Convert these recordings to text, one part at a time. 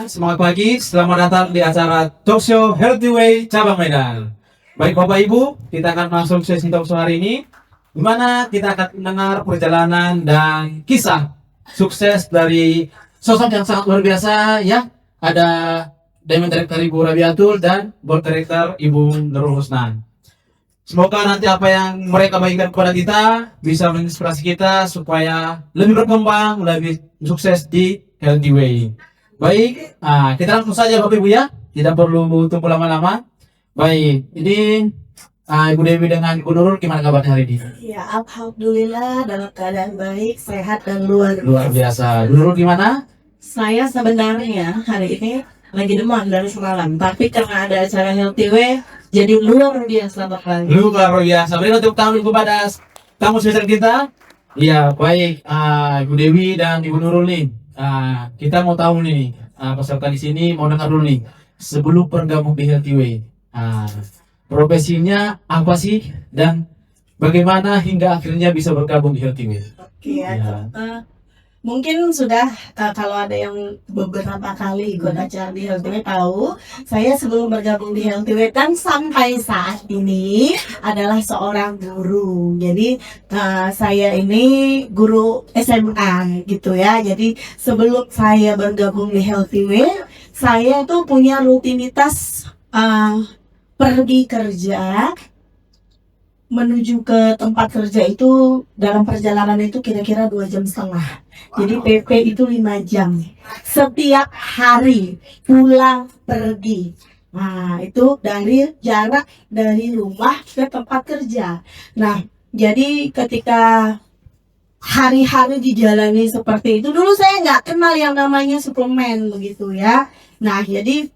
Semangat pagi, selamat datang di acara Talk Show Healthy Way Cabang Medan. Baik Bapak Ibu, kita akan masuk sesi talk show hari ini, di mana kita akan mendengar perjalanan dan kisah sukses dari sosok yang sangat luar biasa ya. Ada Diamond Director Ibu Rabiatul dan Board Director Ibu Nurul Husnan. Semoga nanti apa yang mereka bagikan kepada kita bisa menginspirasi kita supaya lebih berkembang, lebih sukses di Healthy Way. Baik, kita langsung saja Bapak Ibu ya, tidak perlu tunggu lama-lama. Baik, ini Ibu Dewi dengan Ibu Nurul gimana kabar hari ini? Ya, alhamdulillah dalam keadaan baik, sehat dan luar biasa. Ibu Nurul gimana? Saya sebenarnya hari ini lagi demam dari semalam, tapi karena ada acara Healthy Way, jadi luar biasa sekali. Luar biasa. Berikan tepuk tangan kepada tamu spesial kita. Iya, baik. Ibu Dewi dan Ibu Nurul nih. Kita mau tahu nih, peserta di sini mau dengar dulu nih, sebelum bergabung di Healthy Way, profesinya apa sih dan bagaimana hingga akhirnya bisa bergabung di Healthy Way? Oke, mungkin sudah kalau ada yang beberapa kali ikut acara di Healthy Way tahu, saya sebelum bergabung di Healthy Way dan sampai saat ini adalah seorang guru. Jadi saya ini guru SMA gitu ya. Jadi sebelum saya bergabung di Healthy Way, saya tuh punya rutinitas pergi kerja, menuju ke tempat kerja itu dalam perjalanan itu kira-kira 2,5 jam. Jadi PP itu 5 jam setiap hari pulang pergi. Nah itu dari jarak dari rumah ke tempat kerja. Nah jadi ketika hari-hari dijalani seperti itu, dulu saya nggak kenal yang namanya suplemen begitu ya. Nah jadi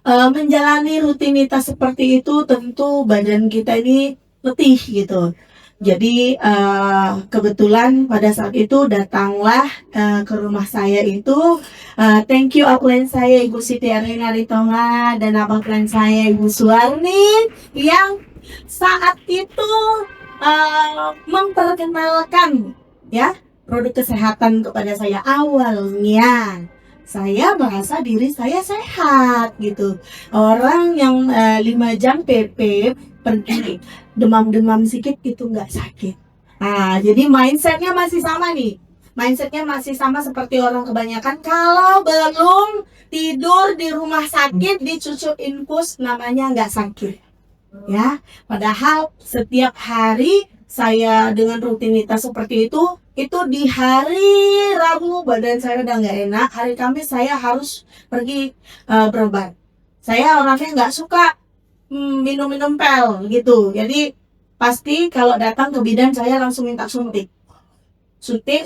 menjalani rutinitas seperti itu tentu badan kita ini letih gitu. Jadi kebetulan pada saat itu datanglah ke rumah saya itu thank you upline saya Ibu Siti Erlina Ritonga dan upline saya Ibu Suwarni yang saat itu memperkenalkan ya produk kesehatan kepada saya. Awalnya saya merasa diri saya sehat gitu. Orang yang 5 jam PP pergi demam-demam sedikit itu nggak sakit. Nah, jadi mindsetnya masih sama nih. Mindsetnya masih sama seperti orang kebanyakan. Kalau belum tidur di rumah sakit dicucuk infus namanya nggak sakit. Ya, padahal setiap hari saya dengan rutinitas seperti itu di hari Rabu badan saya udah nggak enak, hari Kamis saya harus pergi berobat. Saya orangnya nggak suka minum-minum pil gitu, jadi pasti kalau datang ke bidan saya langsung minta suntik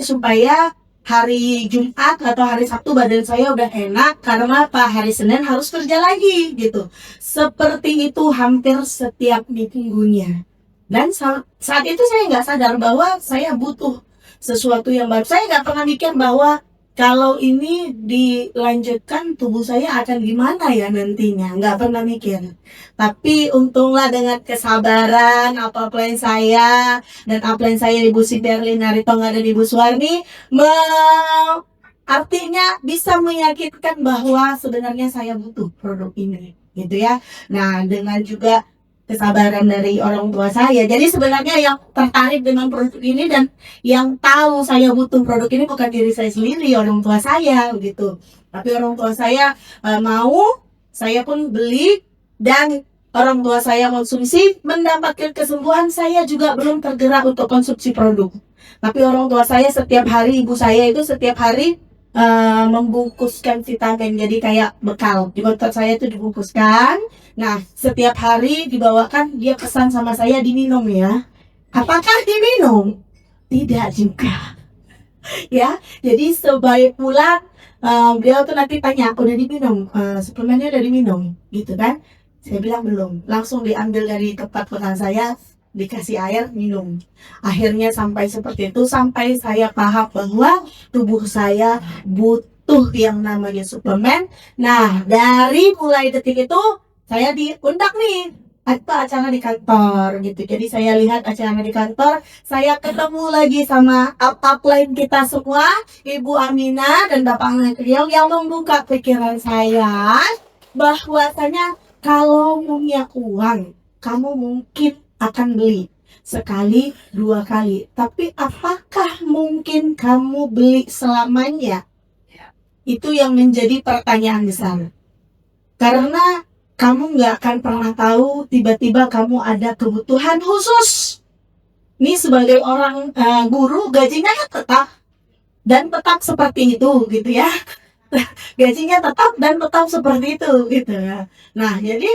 supaya hari Jumat atau hari Sabtu badan saya udah enak, karena apa? Hari Senin harus kerja lagi gitu. Seperti itu hampir setiap minggunya. Dan saat itu saya nggak sadar bahwa saya butuh sesuatu yang baru. Saya nggak pernah mikir bahwa kalau ini dilanjutkan tubuh saya akan gimana ya nantinya. Nggak pernah mikir. Tapi untunglah dengan kesabaran upline saya dan upline saya Ibu Siberlin Naritonga dan Ibu Suwarni artinya bisa meyakinkan bahwa sebenarnya saya butuh produk ini gitu ya. Nah, dengan juga kesabaran dari orang tua saya. Jadi sebenarnya yang tertarik dengan produk ini dan yang tahu saya butuh produk ini bukan diri saya sendiri, orang tua saya gitu. Tapi orang tua saya mau, saya pun beli, dan orang tua saya konsumsi, mendapatkan kesembuhan. Saya juga belum tergerak untuk konsumsi produk. Tapi orang tua saya setiap hari, ibu saya itu setiap hari membungkuskan vitamin, jadi kayak bekal di botol saya itu dibungkuskan. Nah, setiap hari dibawakan, dia pesan sama saya diminum ya. Apakah diminum? Tidak juga. Ya, jadi sebaik pulang beliau tuh nanti tanya, udah diminum, suplemennya udah diminum, gitu kan? Saya bilang belum. Langsung diambil dari tempat pegang saya, dikasih air, minum. Akhirnya sampai seperti itu, sampai saya paham bahwa tubuh saya butuh yang namanya suplemen. Nah, dari mulai detik itu saya diundang nih, ada acara di kantor gitu. Jadi saya lihat acara di kantor, saya ketemu lagi sama upline kita semua, Ibu Amina dan Bapak Andriong, yang membuka pikiran saya bahwasanya kalau punya uang, kamu mungkin akan beli sekali, 2 kali. Tapi apakah mungkin kamu beli selamanya? Itu yang menjadi pertanyaan besar. Karena kamu nggak akan pernah tahu, tiba-tiba kamu ada kebutuhan khusus. Ini sebagai orang guru, gajinya tetap dan tetap seperti itu gitu ya. Gajinya tetap dan tetap seperti itu gitu ya. Nah, jadi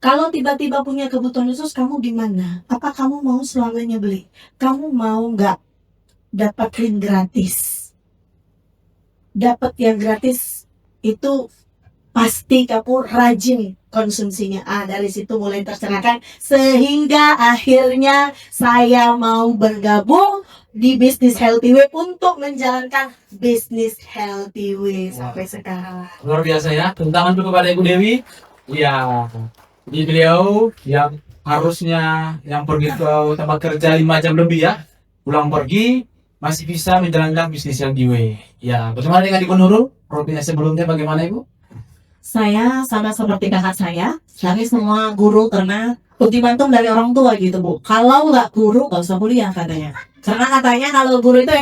kalau tiba-tiba punya kebutuhan khusus, kamu gimana? Apa kamu mau selamanya beli? Kamu mau nggak dapatin gratis? Dapat yang gratis itu pasti kamu rajin konsumsinya. Dari situ mulai tercerahkan, sehingga akhirnya saya mau bergabung di bisnis Healthy Way untuk menjalankan bisnis Healthy Way sampai sekarang. Luar biasa ya. Tepuk tangan dulu kepada Ibu Dewi. Ya, di beliau yang harusnya yang pergi ke tempat kerja 5 jam lebih ya, pulang pergi masih bisa menjalankan bisnis yang Healthy. Ya, bagaimana dengan Ibu Nurul? Rutinnya sebelumnya bagaimana Ibu? Saya sama seperti kakak saya, cari semua guru karena ultimatum dari orang tua gitu Bu. Kalau nggak guru nggak usah kuliah katanya. Karena katanya kalau guru itu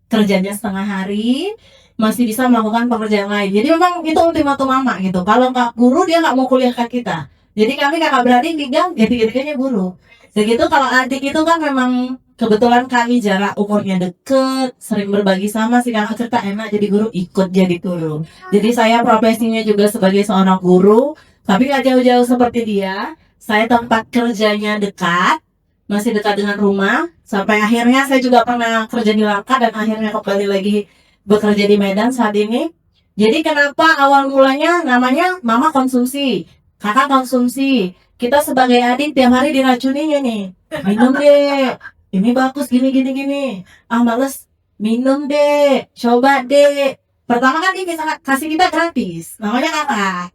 kerjanya setengah hari, masih bisa melakukan pekerjaan lain. Jadi memang itu ultimatum mama gitu. Kalau nggak guru dia nggak mau kuliah ke kita. Jadi kami kakak beradik tinggal ganti-gantinya guru. Begitu kalau adik itu kan memang kebetulan kami jarak umurnya deket, sering berbagi sama si kakak cerita enak jadi guru, ikut jadi guru. Jadi saya profesinya juga sebagai seorang guru, tapi nggak jauh-jauh seperti dia. Saya tempat kerjanya dekat, masih dekat dengan rumah. Sampai akhirnya saya juga pernah kerja di Langka dan akhirnya kembali lagi bekerja di Medan saat ini. Jadi kenapa awal mulanya namanya mama konsumsi, kakak konsumsi. Kita sebagai adik tiap hari diracuninya nih, minum deh, ini bagus gini. Males, minum deh, coba deh. Pertama kan dia bisa kasih kita gratis, namanya kakak.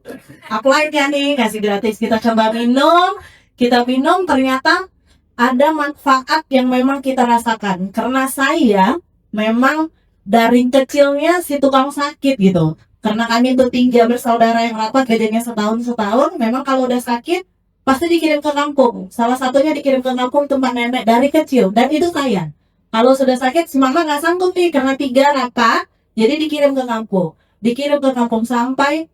Apply kan nih, kasih gratis, kita coba minum, ternyata ada manfaat yang memang kita rasakan. Karena saya memang dari kecilnya si tukang sakit gitu. Karena kami bertiga bersaudara yang rapat, gajinya setahun, memang kalau udah sakit pasti dikirim ke kampung. Salah satunya dikirim ke kampung tempat nenek dari kecil, dan itu saya. Kalau sudah sakit, si mama nggak sanggup nih karena 3 raka, jadi dikirim ke kampung sampai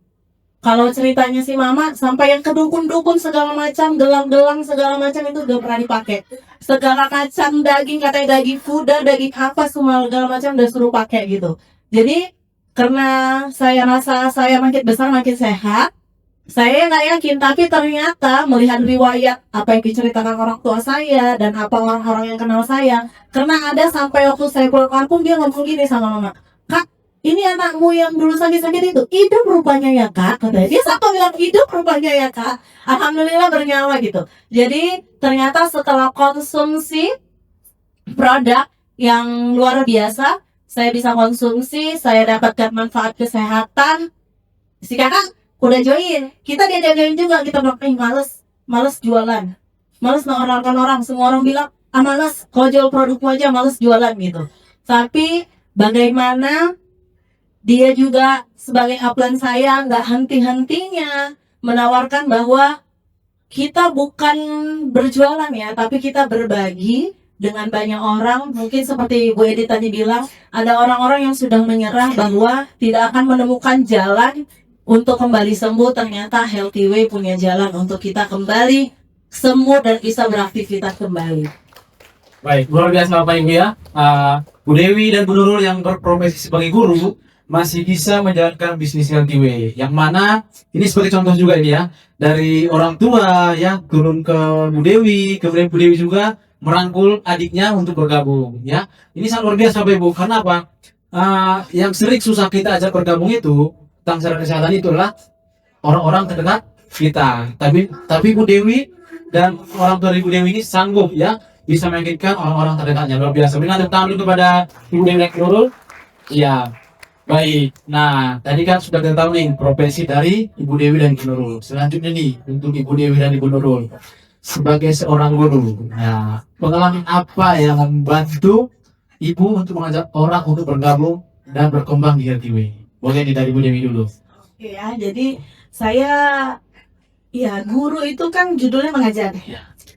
kalau ceritanya si mama sampai yang ke dukun segala macam, gelang segala macam itu udah pernah dipakai. Segala macam daging, katanya daging kuda, daging apa semua segala macam udah suruh pakai gitu. Jadi karena saya rasa saya makin besar makin sehat, Saya nggak yakin, tapi ternyata melihat riwayat apa yang diceritakan orang tua saya dan apa orang-orang yang kenal saya, karena ada sampai waktu saya pulang kampung dia ngomong gini sama mama, Kak, ini anakmu yang dulu sakit-sakit itu hidup rupanya ya Kak, katanya. Dia sampai bilang hidup rupanya ya Kak, alhamdulillah bernyawa gitu. Jadi ternyata setelah konsumsi produk yang luar biasa, saya bisa konsumsi, saya dapatkan manfaat kesehatan. Si kakak udah join, kita diajarin juga, kita bilang, males jualan, males nawarkan orang, semua orang bilang, males, kalau jual produkmu aja males jualan gitu. Tapi bagaimana dia juga sebagai upline saya nggak henti-hentinya menawarkan bahwa kita bukan berjualan ya, tapi kita berbagi dengan banyak orang. Mungkin seperti Bu Edi tadi bilang, ada orang-orang yang sudah menyerah bahwa tidak akan menemukan jalan untuk kembali sembuh. Ternyata Healthy Way punya jalan untuk kita kembali sembuh dan bisa beraktivitas kembali. Baik, luar biasa Bapak Ibu ya. Bu Dewi dan Bu Nurul yang berprofesi sebagai guru masih bisa menjalankan bisnis Healthy Way. Yang mana ini sebagai contoh juga ini ya, dari orang tua ya turun ke Bu Dewi, kemudian Bu Dewi juga merangkul adiknya untuk bergabung ya. Ini sangat luar biasa Bapak Ibu. Karena apa? Yang sering susah kita ajak bergabung itu tentang secara kesehatan itu adalah orang-orang terdekat kita. Tapi Bu Dewi dan orang tua dari Bu Dewi ini sanggup ya bisa meyakinkan orang-orang terdekatnya. Luar biasa. Berikan tepuk tangan dulu kepada Ibu Dewi dan Nurul. Iya. Baik. Nah, tadi kan sudah kita tahu nih profesi dari Ibu Dewi dan Ibu Nurul. Selanjutnya nih untuk Ibu Dewi dan Ibu Nurul sebagai seorang guru. Nah, pengalaman apa yang membantu Ibu untuk mengajak orang untuk bergabung dan berkembang di Healthy Way? Boleh dari Bu Dewi dulu. Ya, jadi saya, ya guru itu kan judulnya mengajar.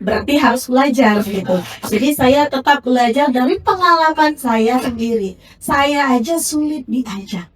Berarti harus belajar gitu. Jadi saya tetap belajar dari pengalaman saya sendiri. Saya aja sulit diajak.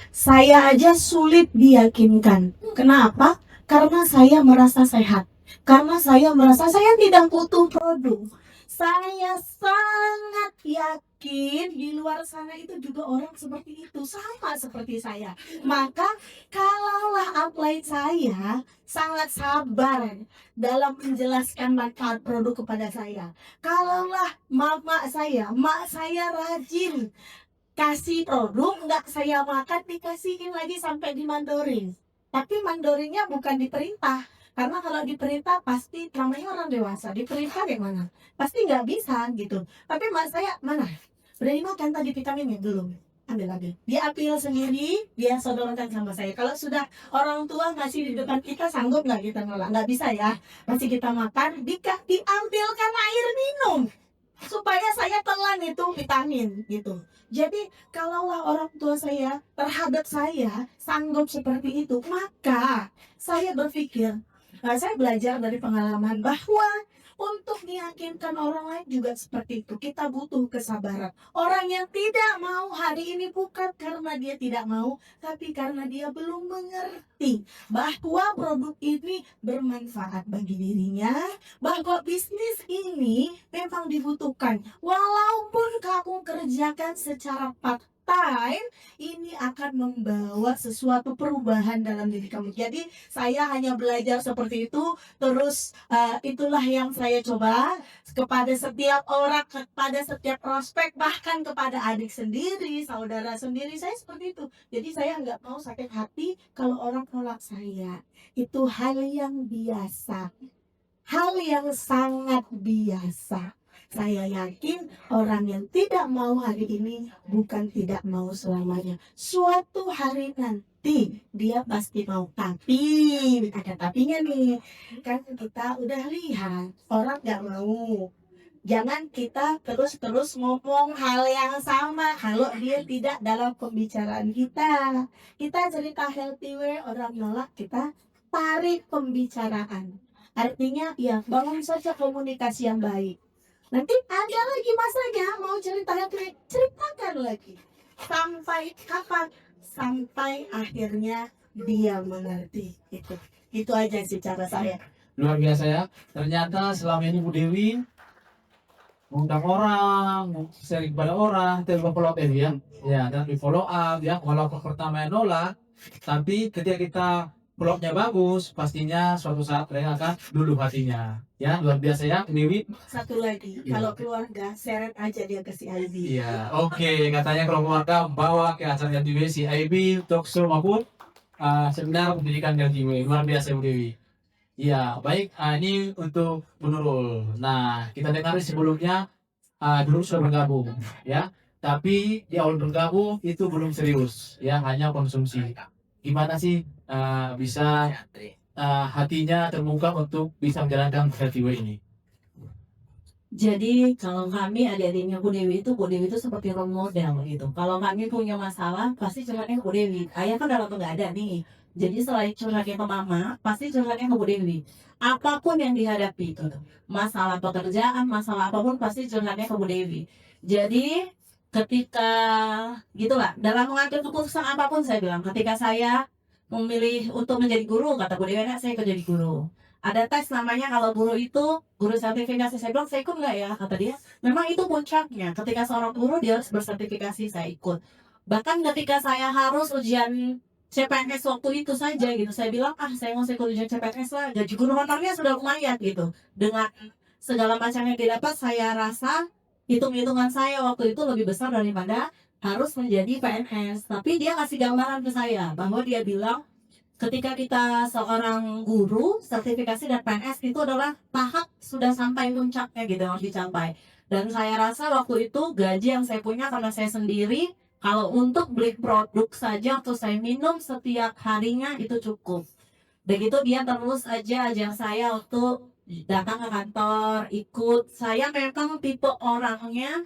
Saya aja sulit diyakinkan. Kenapa? Karena saya merasa sehat. Karena saya merasa saya tidak butuh produk. Saya sangat yakin di luar sana itu juga orang seperti itu, sama seperti saya. Maka kalaulah upline saya sangat sabar dalam menjelaskan manfaat produk kepada saya. Kalaulah mak saya rajin kasih produk, nggak saya makan, dikasihin lagi sampai dimandorin. Tapi mandorinnya bukan diperintah. Karena kalau diperintah pasti namanya orang dewasa, diperintah gimana? Pasti nggak bisa gitu. Tapi mak saya mana? Udah dimakan tadi vitaminnya belum? Ambil lagi. Dia ambil sendiri, dia sodorkan sama saya. Kalau sudah orang tua ngasih di depan kita, sanggup nggak kita nolak? Nggak bisa ya. Pasti kita makan, diambilkan air minum supaya saya telan itu vitamin gitu. Jadi kalaulah orang tua saya terhadap saya sanggup seperti itu, maka saya berpikir, saya belajar dari pengalaman bahwa untuk meyakinkan orang lain juga seperti itu. Kita butuh kesabaran. Orang yang tidak mau hari ini bukan karena dia tidak mau, tapi karena dia belum mengerti bahwa produk ini bermanfaat bagi dirinya, bahwa bisnis ini memang dibutuhkan. Walaupun kamu kerjakan secara part-time, ini akan membawa sesuatu perubahan dalam diri kamu. Jadi saya hanya belajar seperti itu. Terus itulah yang saya coba kepada setiap orang, kepada setiap prospek, bahkan kepada adik sendiri, saudara sendiri, saya seperti itu. Jadi saya nggak mau sakit hati kalau orang nolak saya. Itu hal yang biasa, hal yang sangat biasa. Saya yakin orang yang tidak mau hari ini bukan tidak mau selamanya. Suatu hari nanti dia pasti mau. Tapi ada tapinya nih. Kan kita udah lihat orang gak mau. Jangan kita terus-terus ngomong hal yang sama kalau dia tidak dalam pembicaraan kita. Kita cerita Healthy Way, orang nolak, kita tarik pembicaraan. Artinya ya bangun saja komunikasi yang baik. Nanti ada lagi masanya mau cerita Healthy, ceritakan lagi. Sampai kapan? Sampai akhirnya dia mengerti. Itu aja sih cara saya. Luar biasa ya. Ternyata selama ini Bu Dewi mengundang orang, sharing kepada orang, terus follow up ya. Ya, dan di follow up ya. Walaupun pertama nolak, tapi ketika kita plotnya bagus, pastinya suatu saat mereka akan luluh hatinya. Ya, luar biasa ya, Dewi. Satu lagi, Iya. kalau keluarga seret aja dia ke CIB. Iya, oke. Katanya kalau keluarga bawa ke acara LTW, CIB, talk show maupun seminar pendidikan LTW. Luar biasa, Bu Dewi. Iya, baik. Ini untuk Bu Nurul. Nah, kita dengar sebelumnya dulu sudah bergabung, ya. Tapi di awal bergabung itu belum serius, ya, hanya konsumsi. Gimana sih bisa hatinya terbuka untuk bisa menjalankan LTW ini? Jadi kalau kami adik-adiknya Bu Dewi itu seperti role model gitu. Kalau kami punya masalah, pasti curhatnya ke Bu Dewi. Ayah kan dalam nggak ada nih. Jadi selain curhatnya ke mama, pasti curhatnya ke Bu Dewi. Apapun yang dihadapi gitu. Masalah pekerjaan, masalah apapun pasti curhatnya ke Bu Dewi. Jadi ketika gitulah dalam mengambil keputusan apapun saya bilang, ketika saya memilih untuk menjadi guru, kata Bu Dewi, "Nak, saya ikut jadi guru." Ada tes namanya kalau guru itu guru sertifikasi. Saya bilang, saya ikut nggak ya? Kata dia, memang itu puncaknya. Ketika seorang guru dia harus bersertifikasi, saya ikut. Bahkan ketika saya harus ujian CPNS waktu itu saja gitu, saya bilang, saya nggak usah ikut ujian CPNS lah. Gaji guru honornya sudah lumayan gitu. Dengan segala macam yang didapat, saya rasa hitung-hitungan saya waktu itu lebih besar daripada harus menjadi PNS. Tapi dia kasih gambaran ke saya bahwa dia bilang, ketika kita seorang guru, sertifikasi dan PNS itu adalah tahap sudah sampai puncaknya gitu yang harus dicapai. Dan saya rasa waktu itu gaji yang saya punya karena saya sendiri, kalau untuk beli produk saja atau saya minum setiap harinya itu cukup. Begitu dia terus aja ajak saya untuk datang ke kantor, ikut. Saya memang tipe orangnya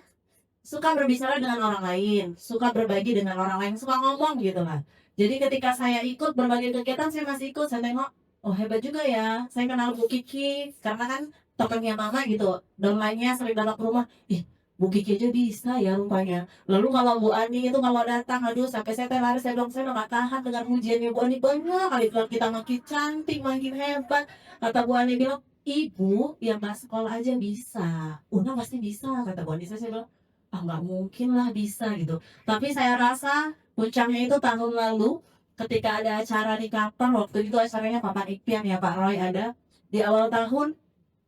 suka berbicara dengan orang lain, suka berbagi dengan orang lain, suka ngomong gitu lah. Jadi ketika saya ikut berbagai kegiatan, saya masih ikut. Saya tengok, oh hebat juga ya. Saya kenal Bu Kiki karena kan tokonya mama gitu. Domainnya sering datang ke rumah. Ih, Bu Kiki aja bisa ya rupanya. Lalu kalau Bu Ani itu kalau datang, aduh sampai saya lari, saya bilang saya udah gak tahan dengan pujiannya Bu Ani, banyak kali bilang kita makin cantik, makin hebat. Kata Bu Ani bilang, ibu yang gak sekolah aja bisa. Una pasti bisa, kata Bu Ani. Saya bilang, nggak mungkin lah bisa gitu. Tapi saya rasa puncaknya itu tahun lalu ketika ada acara di kantor, waktu itu acaranya Papan Ikpian ya, Pak Roy ada di awal tahun.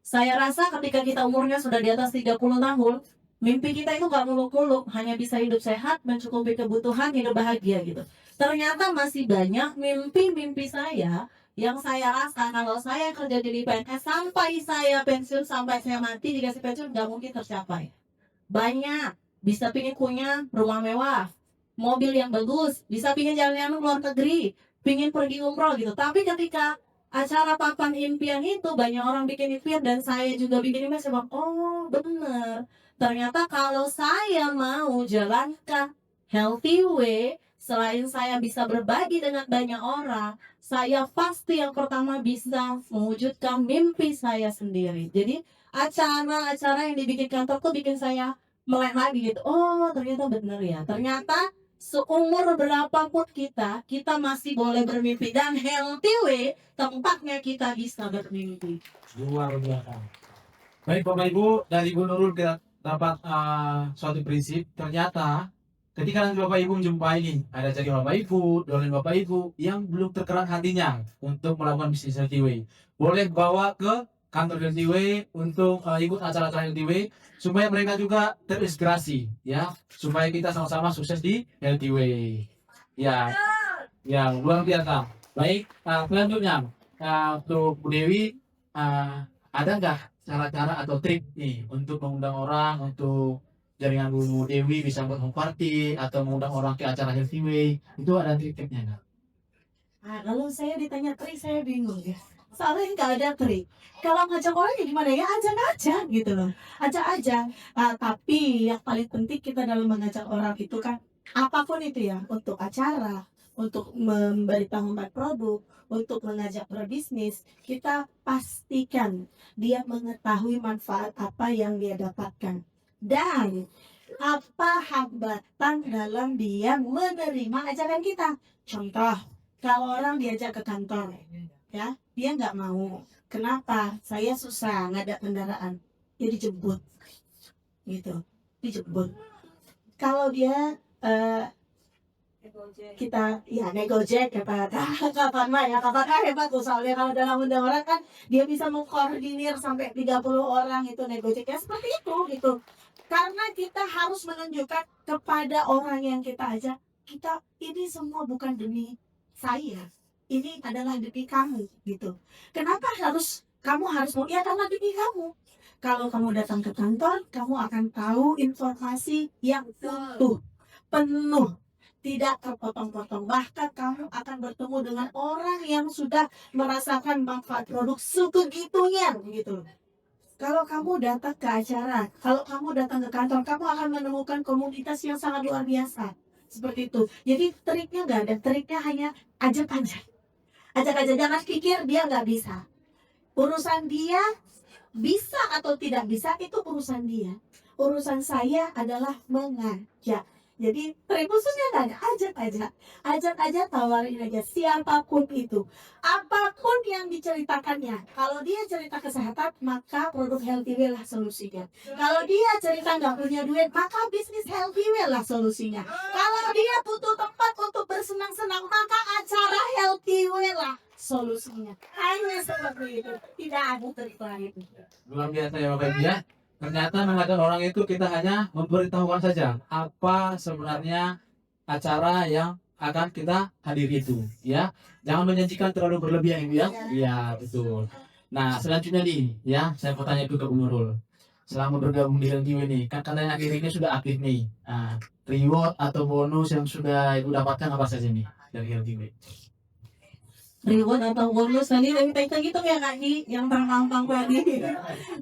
Saya rasa ketika kita umurnya sudah di atas 30 tahun, mimpi kita itu gak muluk-muluk, hanya bisa hidup sehat, mencukupi kebutuhan, hidup bahagia gitu. Ternyata masih banyak mimpi-mimpi saya yang saya rasa kalau saya kerja di PNS sampai saya pensiun, sampai saya mati dikasih pensiun, gak mungkin tercapai. Banyak, bisa pingin punya rumah mewah, mobil yang bagus, bisa pingin jalan-jalan luar negeri, pingin pergi umroh gitu. Tapi ketika acara papan impian itu banyak orang bikin impian dan saya juga bikin impian, saya bilang, oh bener. Ternyata kalau saya mau jalankan healthy way, selain saya bisa berbagi dengan banyak orang, saya pasti yang pertama bisa mewujudkan mimpi saya sendiri. Jadi acara-acara yang dibikin kantor tuh bikin saya melek lagi gitu. Oh ternyata bener ya. Ternyata seumur berapapun kita masih boleh bermimpi, dan healthy way tempatnya kita bisa bermimpi. Luar biasa. Baik Bapak Ibu, dari Bu Nurul kita dapat suatu prinsip. Ternyata ketika nanti Bapak Ibu menjumpai ini, ada jadi Bapak Ibu, dolen Bapak Ibu yang belum tergerak hatinya untuk melakukan bisnis LTW, boleh bawa ke kantor LTW untuk ikut acara-acara LTW supaya mereka juga terinspirasi, ya, supaya kita sama-sama sukses di LTW. Ya, yang luar biasa. Baik, selanjutnya untuk Bu Dewi, ada nggak cara-cara atau trik nih untuk mengundang orang, untuk jaringan Bu Dewi bisa buat home party atau mengundang orang ke acara healthy way, itu ada trik-triknya nggak? Kalau saya ditanya trik, saya bingung ya. Soalnya nggak ada trik. Kalau ngajak orang ya gimana ya, ajak aja gitu loh. Ajak aja. Tapi yang paling penting kita dalam mengajak orang itu kan, apapun itu ya, untuk acara, untuk memberitahukan produk, untuk mengajak berbisnis, kita pastikan dia mengetahui manfaat apa yang dia dapatkan. Dan apa hambatan dalam dia menerima ajakan kita. Contoh, kalau orang diajak ke kantor, ya, dia nggak mau. Kenapa? Saya susah, nggak ada kendaraan. Dia dijemput, gitu, dijemput. Kalau dia kita ya negojek kata kapan mah ya apakah hebat tuh soalnya kalau dalam undang orang kan dia bisa mengkoordinir sampai 30 orang itu negojek ya seperti itu gitu karena kita harus menunjukkan kepada orang yang kita ajak kita ini semua bukan demi saya ini adalah demi kamu gitu kenapa kamu harus mau ya karena demi kamu kalau kamu datang ke kantor kamu akan tahu informasi yang utuh penuh tidak terpotong-potong. Bahkan kamu akan bertemu dengan orang yang sudah merasakan manfaat produk sebegitunya, gitu. Kalau kamu datang ke acara, kalau kamu datang ke kantor, kamu akan menemukan komunitas yang sangat luar biasa. Seperti itu. Jadi triknya nggak ada, triknya hanya ajak aja. Ajak aja, jangan pikir dia nggak bisa. Urusan dia bisa atau tidak bisa itu urusan dia. Urusan saya adalah mengajak. Jadi trik khususnya nggak ada, ajak aja, tawarin aja siapapun itu, apapun yang diceritakannya. Kalau dia cerita kesehatan, maka produk Healthy Well lah solusinya. Kalau dia cerita nggak punya duit, maka bisnis Healthy Well lah solusinya. Kalau dia butuh tempat untuk bersenang-senang, maka acara Healthy Well lah solusinya. Hanya seperti itu, tidak ada trik lain. Luar biasa ya Bapak Ibu ya. Ternyata mengajak orang itu kita hanya memberitahukan saja apa sebenarnya acara yang akan kita hadiri itu, ya. Jangan menjanjikan terlalu berlebihan Ibu ya. Iya, betul. Nah, selanjutnya nih, ya, saya mau tanya itu ke Bu Nurul. Selama bergabung di LTW ini, kan katanya akhir ini sudah aktif nih. Nah, reward atau bonus yang sudah Ibu dapatkan apa saja nih dari LTW? Reward atau bonus tadi kita gitu ya Kak Di, yang terpampang tadi.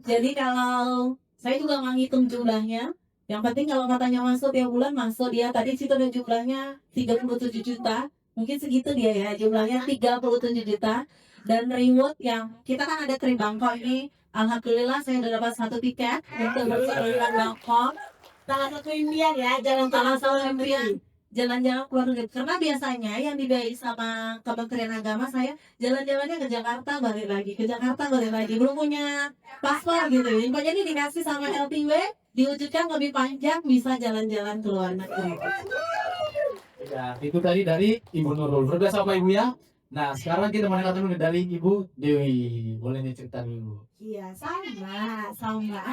Jadi kalau saya juga nggak ngitung jumlahnya. Yang penting kalau katanya masuk tiap bulan masuk dia tadi situ ada jumlahnya 37 juta. Mungkin segitu dia ya jumlahnya 37 juta. Dan reward yang kita kan ada krim Bangkok ini. Alhamdulillah saya udah dapat 1 tiket untuk berjalan Bangkok. Salah satu impian ya, jangan Salah salah satu impian jalan-jalan keluar negeri karena biasanya yang dibiayai sama Kementerian Agama saya jalan-jalannya ke Jakarta balik lagi belum punya paspor gitu jadi dikasih sama LTW diwujudkan lebih panjang bisa jalan-jalan ke luar negeri. Ya, itu tadi dari Ibu Nurul. Berbiasa Bapak Ibu ya. Nah, sekarang kita mendengar dulu dari Ibu Dewi. Boleh dicerita dulu. Iya, sama.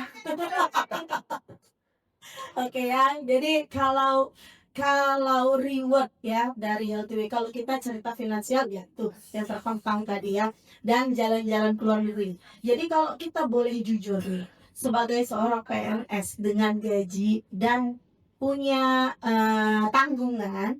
Oke ya, jadi kalau reward ya dari LTW kalau kita cerita finansial ya tuh yang terpampang tadi ya dan jalan-jalan ke luar negeri. Jadi kalau kita boleh jujur nih sebagai seorang PNS dengan gaji dan punya tanggungan,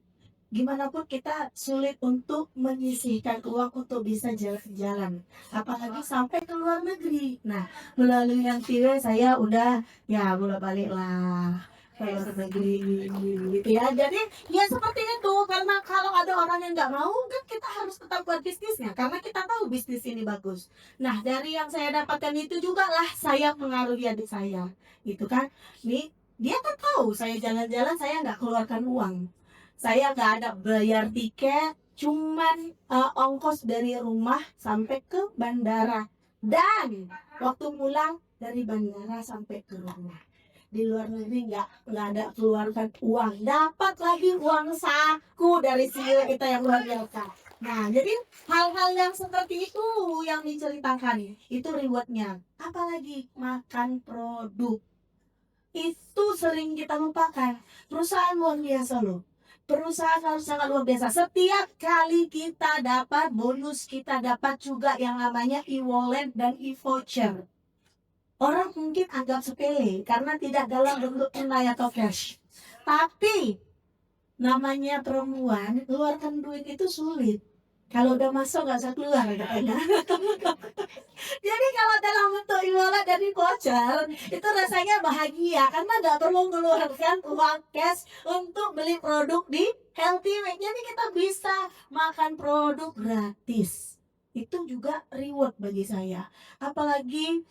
gimana pun kita sulit untuk menyisihkan uang untuk bisa jalan-jalan, apalagi sampai ke luar negeri. Nah, melalui LTW saya udah ya bolak-balik lah ke luar negeri gitu ya. Jadi ya seperti itu karena kalau ada orang yang nggak mau kan kita harus tetap buat bisnisnya karena kita tahu bisnis ini bagus. Nah dari yang saya dapatkan itu juga lah saya mengaruhi adik saya gitu kan. Nih dia kan tahu saya jalan-jalan saya nggak keluarkan uang. Saya nggak ada bayar tiket, cuman ongkos dari rumah sampai ke bandara dan waktu pulang dari bandara sampai ke rumah. Di luar negeri nggak ada keluarkan uang, dapat lagi uang saku dari CEO kita yang luar biasa. Nah jadi hal-hal yang seperti itu yang diceritakan itu rewardnya. Apalagi makan produk itu sering kita lupakan. Perusahaan luar biasa loh. Perusahaan harus sangat luar biasa. Setiap kali kita dapat bonus, kita dapat juga yang namanya e-wallet dan e-voucher. Orang mungkin anggap sepele karena tidak dalam bentuk tunai atau cash. Tapi namanya perempuan, keluarkan duit itu sulit. Kalau udah masuk nggak bisa keluar katanya. Jadi kalau dalam bentuk e-wallet dan e-voucher itu rasanya bahagia karena nggak perlu mengeluarkan uang cash untuk beli produk di Healthy Well. Jadi kita bisa makan produk gratis. Itu juga reward bagi saya. Apalagi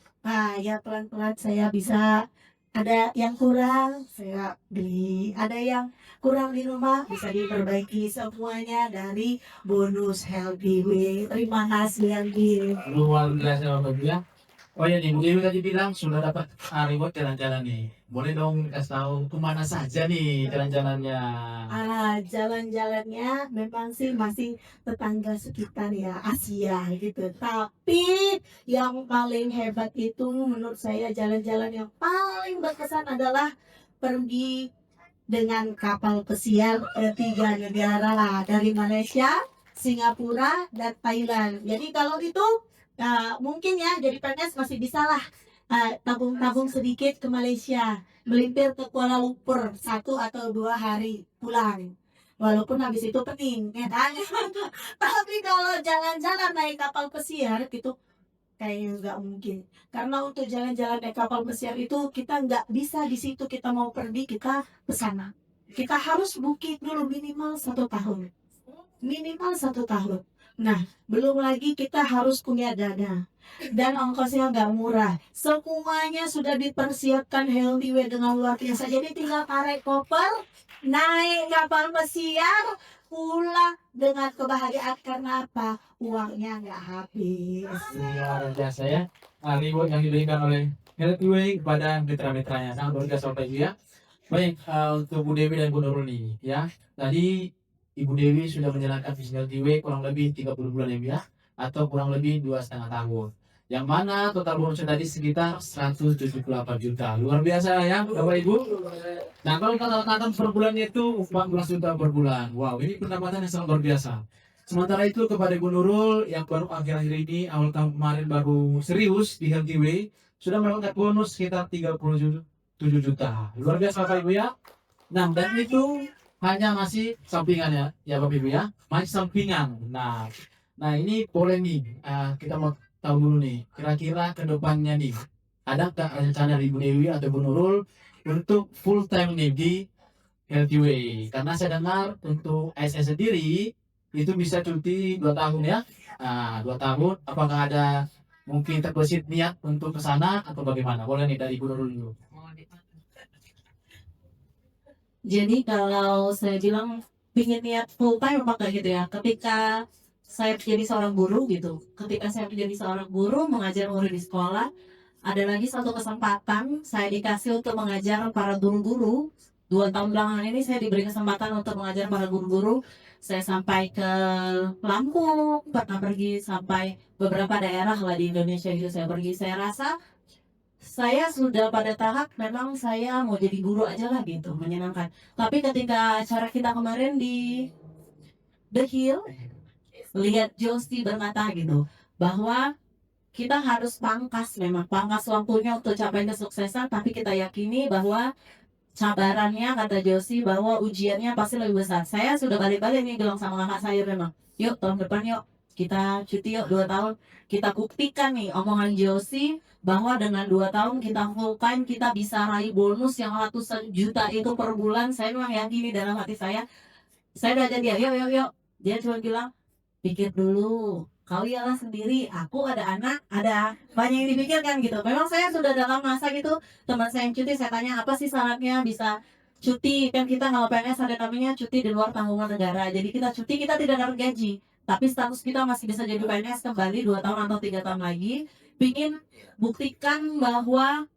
ya pelan-pelan saya bisa ada yang kurang saya beli, ada yang kurang di rumah bisa diperbaiki semuanya dari bonus Healthy Well. Terima kasih Aldi. Luar biasa Bapak Ibu ya. Oh ya nih, Bu Dewi tadi bilang sudah dapat reward jalan-jalan nih. Boleh dong kasih tahu kemana saja nih jalan-jalannya? Jalan-jalannya memang sih masih tetangga sekitar ya, Asia gitu. Tapi yang paling hebat itu menurut saya jalan-jalan yang paling berkesan adalah pergi dengan kapal pesiar ke 3 negara dari Malaysia, Singapura, dan Thailand. Jadi kalau itu mungkin ya jadi PNS masih bisa lah tabung-tabung sedikit ke Malaysia, melimpir ke Kuala Lumpur 1 atau 2 hari pulang. Walaupun habis itu pening, ya kan? Tapi kalau jalan-jalan naik kapal pesiar gitu kayaknya nggak mungkin. Karena untuk jalan-jalan naik kapal pesiar itu kita nggak bisa di situ kita mau pergi kita ke sana. Kita harus booking dulu minimal 1 tahun. Minimal 1 tahun. Nah, belum lagi kita harus punya dana. Dan ongkosnya nggak murah. Semuanya sudah dipersiapkan Healthy Way dengan luar biasa. Jadi tinggal tarik koper, naik kapal pesiar, pulang dengan kebahagiaan karena apa? Uangnya nggak habis. Luar biasa ya. Reward yang diberikan oleh Healthy Way kepada mitra-mitranya sangat luar biasa Bapak Ibu ya. Baik, untuk Bu Dewi dan Bu Nurul nih ya. Tadi Ibu Dewi sudah menjalankan visi Healthy Way kurang lebih 30 bulan ya Bu ya, atau kurang lebih 2,5 tahun. Yang mana total bonusnya tadi sekitar 178 juta. Luar biasa ya Bapak Ibu. Nah kalau katakan per bulannya itu 14 juta per bulan. Wow, ini pendapatan yang sangat luar biasa. Sementara itu kepada Ibu Nurul yang baru akhir-akhir ini awal tahun kemarin baru serius di Healthy Way sudah mendapatkan bonus sekitar 37 juta. Luar biasa Bapak Ibu ya. Nah dan itu hanya masih sampingan ya Bapak Ibu ya, masih sampingan. Nah ini boleh nih kita mau tahu dulu nih kira-kira kedepannya nih ada nggak rencana dari Ibu Dewi atau Bu Nurul untuk full time nih di Healthy Way? Karena saya dengar untuk ASN sendiri itu bisa cuti 2 tahun ya. 2 tahun. Apakah ada mungkin terbesit niat untuk ke sana atau bagaimana? Boleh nih dari Bu Nurul dulu. Jadi kalau saya bilang pingin niat full time apa kayak gitu ya. Ketika saya menjadi seorang guru gitu. Ketika saya menjadi seorang guru mengajar murid di sekolah, ada lagi satu kesempatan saya dikasih untuk mengajar para guru-guru. 2 tahun belakangan ini saya diberi kesempatan untuk mengajar para guru-guru. Saya sampai ke Lampung, pernah pergi sampai beberapa daerah lah di Indonesia gitu saya pergi. Saya rasa saya sudah pada tahap memang saya mau jadi guru aja lah gitu, menyenangkan. Tapi ketika acara kita kemarin di The Hill, lihat Josti berkata gitu, bahwa kita harus memang pangkas waktunya untuk capai kesuksesan, tapi kita yakini bahwa cabarannya kata Josi bahwa ujiannya pasti lebih besar. Saya sudah balik-balik nih bilang sama kakak saya memang, yuk tahun depan yuk kita cuti yuk 2 tahun. Kita buktikan nih omongan Josi bahwa dengan 2 tahun kita full time kita bisa raih bonus yang ratusan juta itu per bulan. Saya memang yakini dalam hati saya. Saya udah jadi yuk. Dia cuma bilang pikir dulu. Kau ialah sendiri, aku ada anak, ada banyak yang dipikirkan gitu. Memang saya sudah dalam masa gitu, teman saya yang cuti, saya tanya apa sih syaratnya bisa cuti. Kan kita kalau PNS ada namanya cuti di luar tanggungan negara. Jadi kita cuti, kita tidak dapat gaji. Tapi status kita masih bisa jadi PNS kembali 2 tahun atau 3 tahun lagi. Pingin buktikan bahwa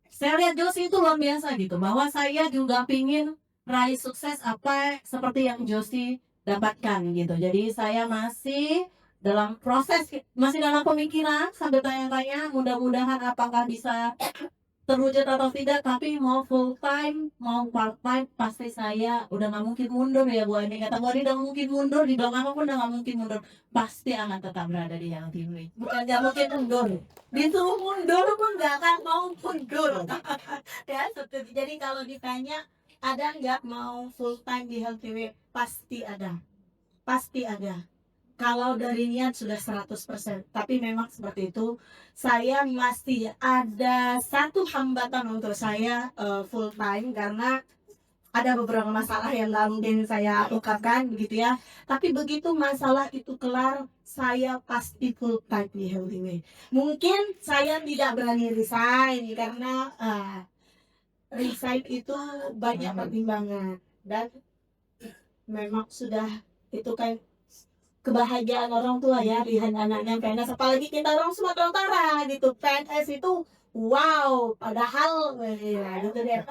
saya lihat Josi itu luar biasa gitu. Bahwa saya juga pingin raih sukses apa seperti yang Josi dapatkan gitu. Jadi saya masih dalam proses, masih dalam pemikiran sambil tanya-tanya mudah-mudahan apakah bisa terwujud atau tidak, tapi mau full time mau part time pasti saya udah nggak mungkin mundur ya Bu Ani. Kata Bu Ani udah nggak mungkin mundur, di belakang apapun udah nggak mungkin mundur, pasti akan tetap berada di yang TV. Bukan nggak mungkin mundur, disuruh mundur pun nggak akan mau mundur. Ya seperti jadi kalau ditanya ada nggak mau full time di Healthy Way, pasti ada, pasti ada. Kalau dari niat sudah 100%, tapi memang seperti itu. Saya masih ada satu hambatan untuk saya full time karena ada beberapa masalah yang mungkin saya ungkapkan begitu ya. Tapi begitu masalah itu kelar, saya pasti full time di Healthy Way. Mungkin saya tidak berani resign karena resign itu banyak pertimbangan dan memang sudah itu kan kebahagiaan orang tua ya lihat anaknya PNS, apalagi kita orang Sumatera Utara gitu, PNS itu wow, padahal ya gitu deh.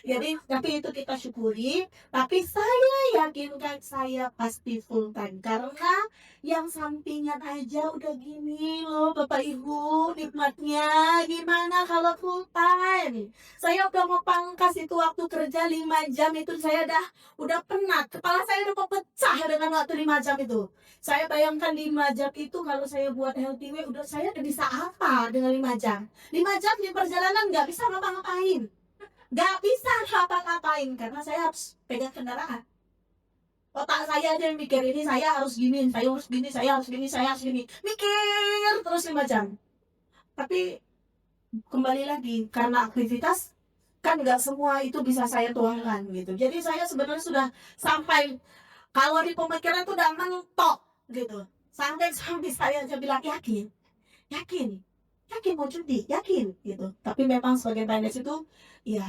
Jadi tapi itu kita syukuri, tapi saya yakinkan saya pasti full time karena yang sampingan aja udah gini loh Bapak Ibu, nikmatnya gimana kalau full time. Saya udah mau pangkas itu waktu kerja 5 jam itu saya udah penat, kepala saya udah mau pecah dengan waktu 5 jam itu. Saya bayangkan 5 jam itu kalau saya buat healthy way saya udah bisa apa dengan 5 jam. 5 jam di perjalanan nggak bisa ngapa-ngapain. Gak bisa ngapa-ngapain karena saya harus pegang kendaraan. Otak saya aja yang mikir ini saya harus gini, saya harus gini, saya harus gini, saya harus gini. Mikir terus 5 jam. Tapi kembali lagi karena aktivitas kan nggak semua itu bisa saya tuangkan gitu. Jadi saya sebenarnya sudah sampai kalau di pemikiran itu udah mentok gitu. Sampai saya aja bilang yakin, yakin mau cuti, yakin gitu. Tapi memang sebagai PNS itu ya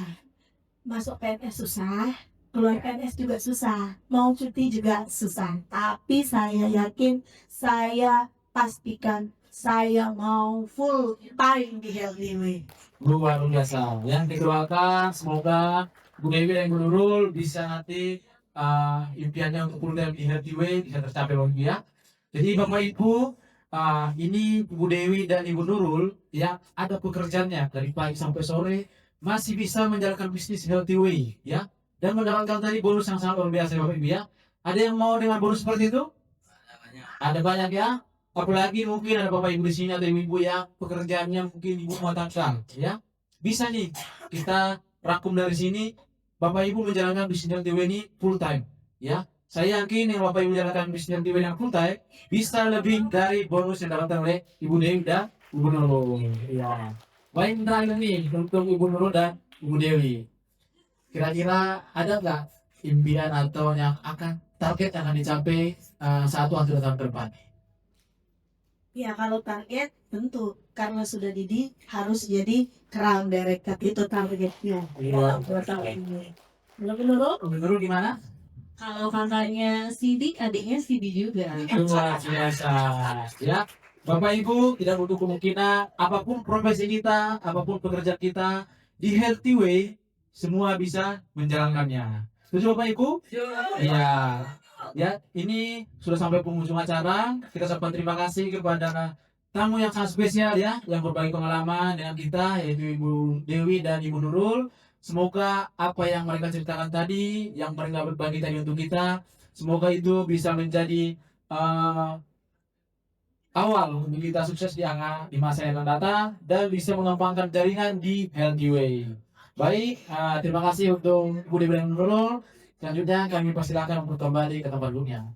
masuk PNS susah, keluar PNS juga susah, mau cuti juga susah. Tapi saya yakin, saya pastikan saya mau full time di Healthy Way. Luar biasa. Yang didoakan semoga Bu Dewi dan Bu Nurul bisa nanti impiannya untuk full time di Healthy Way bisa tercapai lagi ya. Jadi Bapak Ibu, ini Bu Dewi dan Ibu Nurul ya ada pekerjaannya dari pagi sampai sore masih bisa menjalankan bisnis Healthy Way ya dan mendapatkan tadi bonus yang sangat luar biasa Bapak Ibu ya. Ada yang mau dengan bonus seperti itu? Ada banyak ya. Apalagi mungkin ada Bapak Ibu di sini atau Ibu ya pekerjaannya mungkin Ibu mengatakan ya bisa nih kita rangkum dari sini Bapak Ibu menjalankan bisnis Healthy Way ini full time ya. Saya yakin yang Bapak Ibu jalankan bisnis Healthy Way yang full time bisa lebih dari bonus yang didapatkan oleh Ibu Dewi dan Ibu Nurul. Ya. Baik terakhir nih untuk Ibu Nurul dan Ibu Dewi. Kira-kira ada nggak impian atau yang akan target yang akan dicapai 1 atau 2 tahun ke depan? Ya kalau target tentu karena sudah didik harus jadi crown director itu targetnya. Iya. Dalam 2 tahun ini. Menurut Ibu Nurul gimana? Kalau kakaknya sidik, adiknya sidik juga. Luar biasa ya. Bapak Ibu tidak butuh kemungkinan apapun profesi kita, apapun pekerjaan kita di Healthy Way semua bisa menjalankannya. Setuju Bapak Ibu? Iya. Ya, ini sudah sampai penghujung acara. Kita ucapkan terima kasih kepada tamu yang sangat spesial ya, yang berbagi pengalaman dengan kita yaitu Ibu Dewi dan Ibu Nurul. Semoga apa yang mereka ceritakan tadi, yang mereka berbagi tadi untuk kita, semoga itu bisa menjadi awal untuk kita sukses di masa yang akan datang dan bisa mengembangkan jaringan di Healthy Way. Baik, terima kasih untuk Bu Dewi dan Nurul. Selanjutnya kami persilakan untuk kembali ke tempat duduknya.